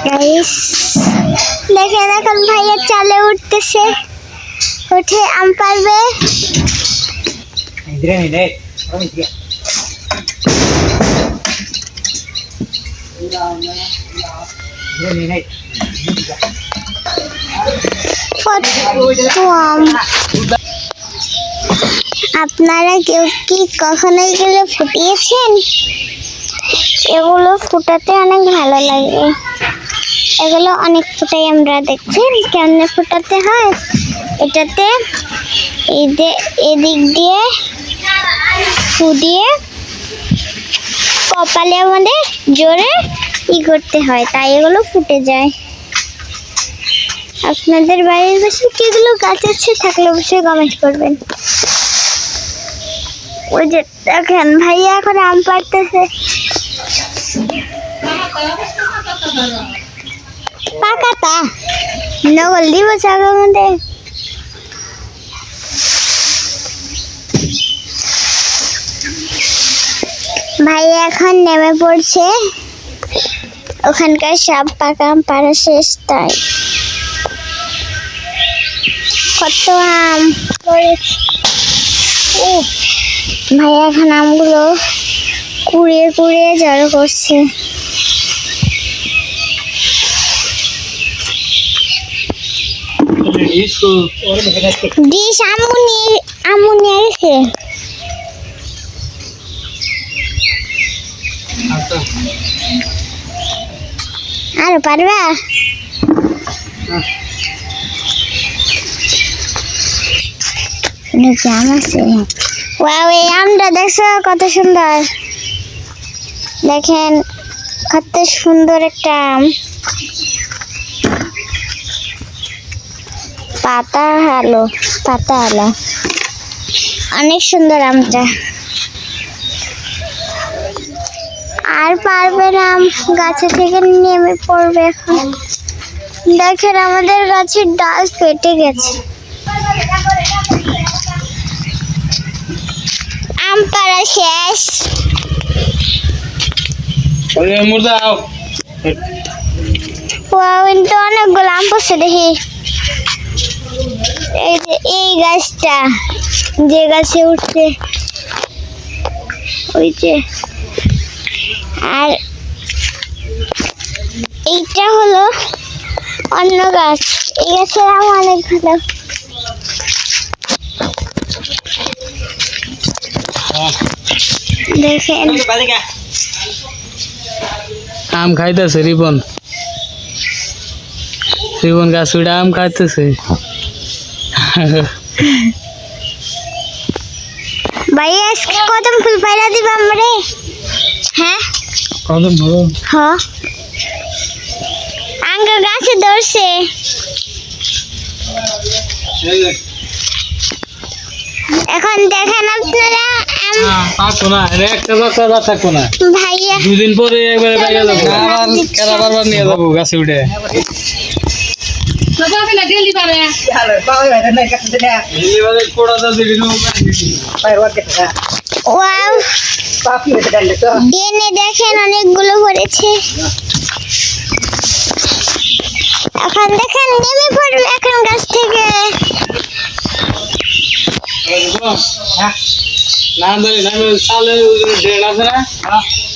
Guys দেখেন এখন ভাইয়া চালে উঠতেছে, উঠে আম পারবে। আপনারা কেউ কি কখনো এগুলো ফুটিয়েছেন? এগুলো ফুটাতে অনেক ভালো লাগে। এগুলো অনেক ফুটাই আমরা, দেখছেন কেমনে ফুটাতে হয়। এটাতে এদিক দিয়ে ফুটিয়ে কপালে আমাদের জোরে করতে হয়, তাই এগুলো ফুটে যায়। আপনাদের বাড়ির পাশে কিগুলো গাছ আছে থাকলে অবশ্যই কমেন্ট করবেন। ওই যে দেখেন ভাইয়া এখন আম পাড়তেছে। পাকাতা নগল দিব চাকার মধ্যে। ভাইয়া এখন নেমে পড়ছে, ওখানকার সব পাকা আম পাড়া শেষ, তাই কত আম পড়েছে। ভাইয়া এখন আমগুলো কুড়িয়ে কুড়িয়ে জড়ো করছে। ডিশ আমু নিয়ে গেছে। আরো পারবা? আম আছে। ওয়াও, এই আমটা দেখছো কত সুন্দর। দেখেন কত সুন্দর একটা আম, পাতা আলো অনেক সুন্দর আমটা। আর পারবে না, আম গাছে থেকে নেমে পড়বে এখন। দেখেন আমাদের গাছের ডাল ফেটে গেছে। আম পাড়া শেষ। অনেকগুলো আম পড়ছে দেখি। এই যে এই গাছটা যে গাছে উঠছে ওই যে, আর এইটা হলো অন্য গাছ। এই গাছের আম অনেক ভালো। দেখেন আম খাইতেছে রিবন গাছ উঠে আম খাইতেছে। ভাইয়া আজকে কদম ফুল পাইরা দিবা আমারে? হ্যাঁ কদম ফুল, হ্যাঁ আঙ্গ গাছে ধরছে। এখন দেখেন আপনারা ভাইয়া দুদিন পরে একবারে বাইরে যাবো, আবার নিয়ে যাবো গাছে উঠে। ডেনে দেখেন অনেকগুলো পড়েছে। এখন দেখেন নেমে পড়বে এখন গাছ থেকে। না ধরি না, চালের ড্রেন আছে না,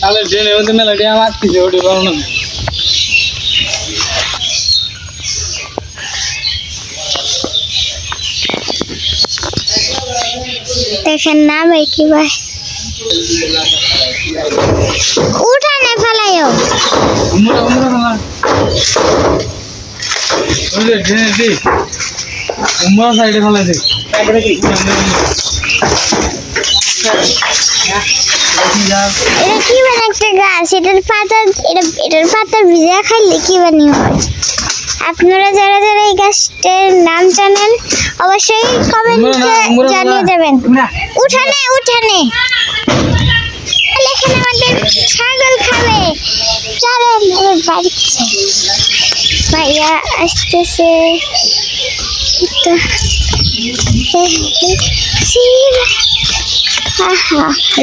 চালের ড্রেনের মধ্যে মেলা দিয়ে আমার কিছু ওটি বানানো। দেখেন নামে কি ভাই, উঠানে ফেলাইও। সাইডে ফেলাই দিই। এটা কি মানে একটা গাছ, এটার পাতা ভিজা খাইলে কি বানি হয়। আপনারা যারা যারা এই গাছটার নাম জানেন অবশ্যই কমেন্টে জানিয়ে যাবেন। উঠানে এখানে আমাদের ছাগল খাবে, চলেন বাড়িতে। ভাইয়া আসতেছে,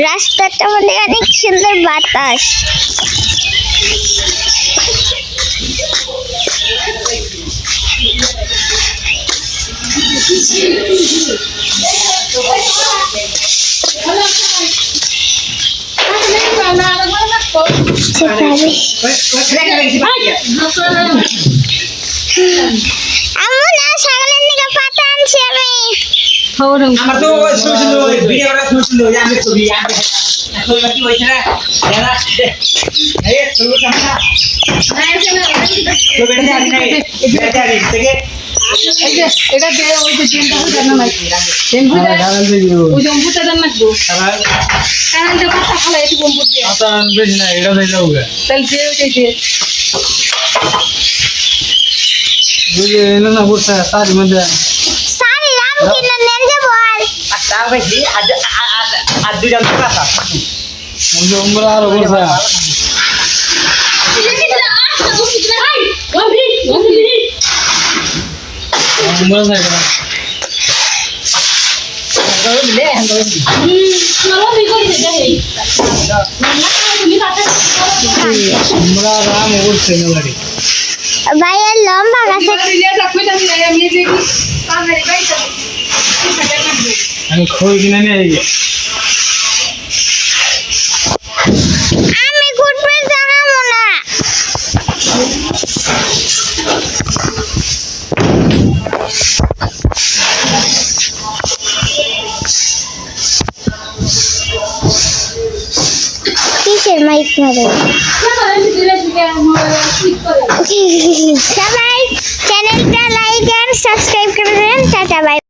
রাস্তাটা মধ্যে অনেক সুন্দর বাতাস। আম্মু না ছাগলের নিকে পাতা আনছি আমি আমার তো শুনছিল ভিডিওটা শুনছিল আমি ছবি আমি ছবি কি হইছে না জানা এই ছবি কেমন তো বেটা আমি নাই বেটা আমি থেকে এই যে এটা দে ওই যে তিনটা হয়ে না নাই তিন হয়ে যায় ওই জম্বুটা দেন না গো কারণ যে পাতা খালা একটু জম্বু দিয়ে বেশি না এটা দিয়ে যাবো তাহলে যে ওইটাই দিয়ে বুঝে এনে না করছে তার মধ্যে সারি রাম কিনা নেন যাব আর তার ভাই আর দুইটা কথা বুঝে আমরা আরো করছে আমরা যাই না আমরা রাম করছে মেলাডি ভাইয়ের লম্বা গাছে আমি খই কিনে নিয়ে আই আমি কুটবে জানামু না কিসের মাইক মারে সবাই চ্যানেলটা লাইক এন্ড সাবস্ক্রাইব করে দেন টাটা বাই